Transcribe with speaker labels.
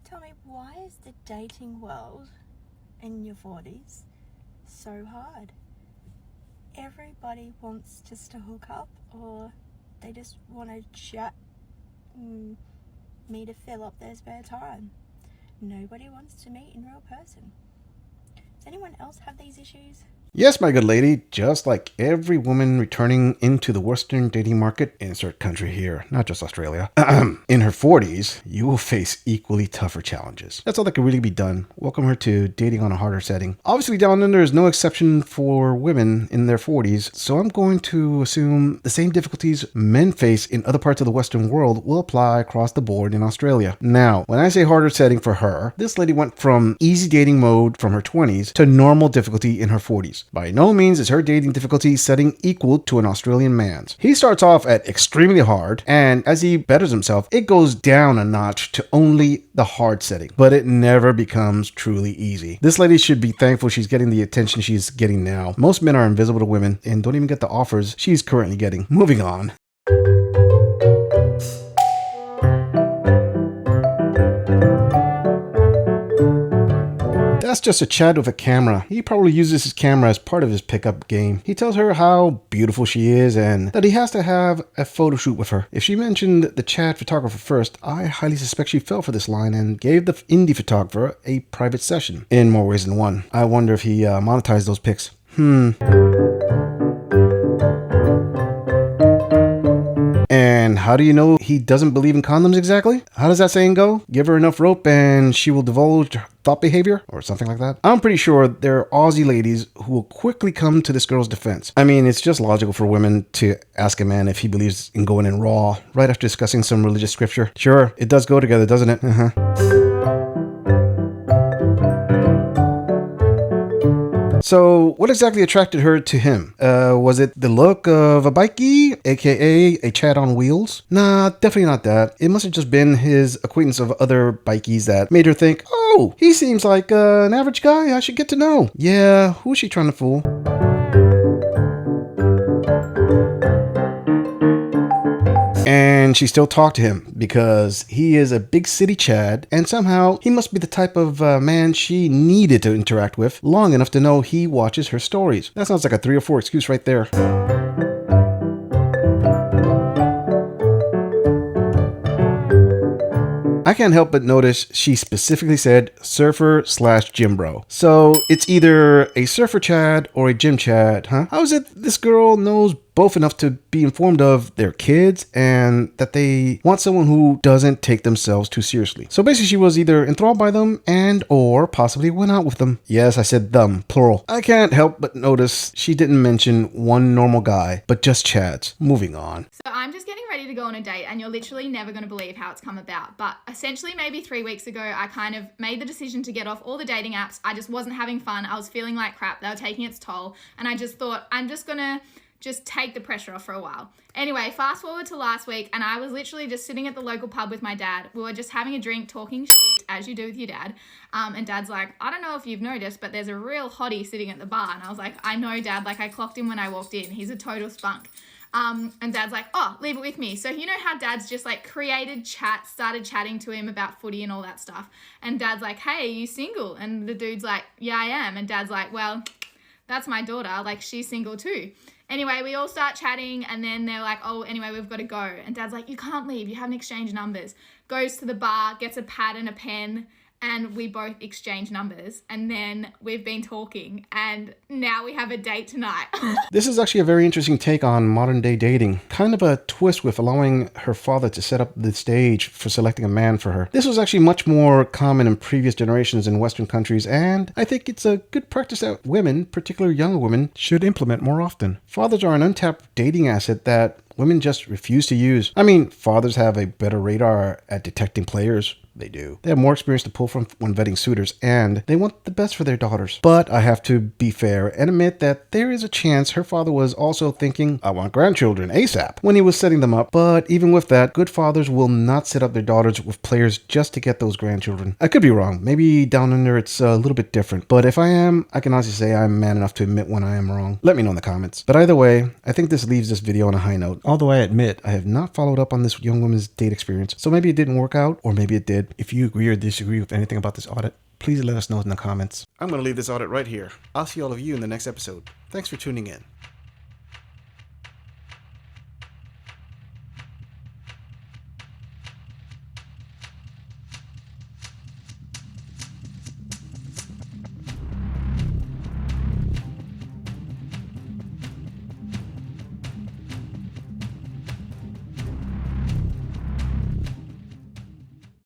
Speaker 1: Tell me, why is the dating world in your 40s so hard? Everybody wants just to hook up, or they just want to chat and me to fill up their spare time. Nobody wants to meet in real person. Does anyone else have these issues?
Speaker 2: Yes, my good lady, just like every woman returning into the Western dating market, insert country here, not just Australia, in her 40s, you will face equally tougher challenges. That's all that can really be done. Welcome her to dating on a harder setting. Obviously, down under is no exception for women in their 40s, so I'm going to assume the same difficulties men face in other parts of the Western world will apply across the board in Australia. Now, when I say harder setting for her, this lady went from easy dating mode from her 20s to normal difficulty in her 40s. By no means is her dating difficulty setting equal to an Australian man's. He starts off at extremely hard, and as he betters himself, it goes down a notch to only the hard setting, but it never becomes truly easy. This lady should be thankful she's getting the attention she's getting now. Most men are invisible to women and don't even get the offers she's currently getting. Moving on. That's just a Chad with a camera. He probably uses his camera as part of his pickup game. He tells her how beautiful she is and that he has to have a photo shoot with her. If she mentioned the Chad photographer first, I highly suspect she fell for this line and gave the indie photographer a private session. In more ways than one. I wonder if he monetized those pics. And how do you know he doesn't believe in condoms exactly? How does that saying go? Give her enough rope and she will divulge thought behavior or something like that. I'm pretty sure there are Aussie ladies who will quickly come to this girl's defense. I mean, it's just logical for women to ask a man if he believes in going in raw right after discussing some religious scripture. Sure, it does go together, doesn't it? So, what exactly attracted her to him? Was it the look of a bikie, aka a Chad on wheels? Nah, definitely not that. It must have just been his acquaintance of other bikies that made her think, oh, he seems like an average guy I should get to know. Yeah, who's she trying to fool? And she still talked to him because he is a big city Chad, and somehow he must be the type of man she needed to interact with long enough to know he watches her stories. That sounds like a 3 or 4 excuse right there. I can't help but notice she specifically said surfer/gym bro. So it's either a surfer Chad or a gym Chad, huh? How is it this girl knows both enough to be informed of their kids and that they want someone who doesn't take themselves too seriously? So basically she was either enthralled by them and or possibly went out with them. Yes, I said them, plural. I can't help but notice she didn't mention one normal guy, but just Chads. Moving on.
Speaker 3: So I'm just getting ready to go on a date and you're literally never going to believe how it's come about. But essentially maybe 3 weeks ago, I kind of made the decision to get off all the dating apps. I just wasn't having fun. I was feeling like crap. They were taking its toll. And I just thought, I'm just going to take the pressure off for a while. Anyway, fast forward to last week and I was literally just sitting at the local pub with my dad. We were just having a drink, talking shit, as you do with your dad. And dad's like, I don't know if you've noticed, but there's a real hottie sitting at the bar. And I was like, I know, Dad. Like, I clocked him when I walked in. He's a total spunk. And dad's like, oh, leave it with me. So you know how dad's just like created chat, started chatting to him about footy and all that stuff. And dad's like, hey, are you single? And the dude's like, yeah, I am. And dad's like, well, that's my daughter. Like, she's single too. Anyway, we all start chatting and then they're like, oh, anyway, we've got to go. And dad's like, you can't leave. You haven't exchanged numbers. Goes to the bar, gets a pad and a pen, and we both exchange numbers. And then we've been talking and now we have a date tonight.
Speaker 2: This is actually a very interesting take on modern day dating. Kind of a twist with allowing her father to set up the stage for selecting a man for her. This was actually much more common in previous generations in Western countries, and I think it's a good practice that women, particularly younger women, should implement more often. Fathers are an untapped dating asset that women just refuse to use. I mean, fathers have a better radar at detecting players. They do. They have more experience to pull from when vetting suitors, and they want the best for their daughters. But I have to be fair and admit that there is a chance her father was also thinking, I want grandchildren ASAP, when he was setting them up. But even with that, good fathers will not set up their daughters with players just to get those grandchildren. I could be wrong. Maybe down under it's a little bit different. But if I am, I can honestly say I'm man enough to admit when I am wrong. Let me know in the comments. But either way, I think this leaves this video on a high note. Although I admit I have not followed up on this young woman's date experience, so maybe it didn't work out, or maybe it did. If you agree or disagree with anything about this audit, please let us know in the comments. I'm going to leave this audit right here. I'll see all of you in the next episode. Thanks for tuning in.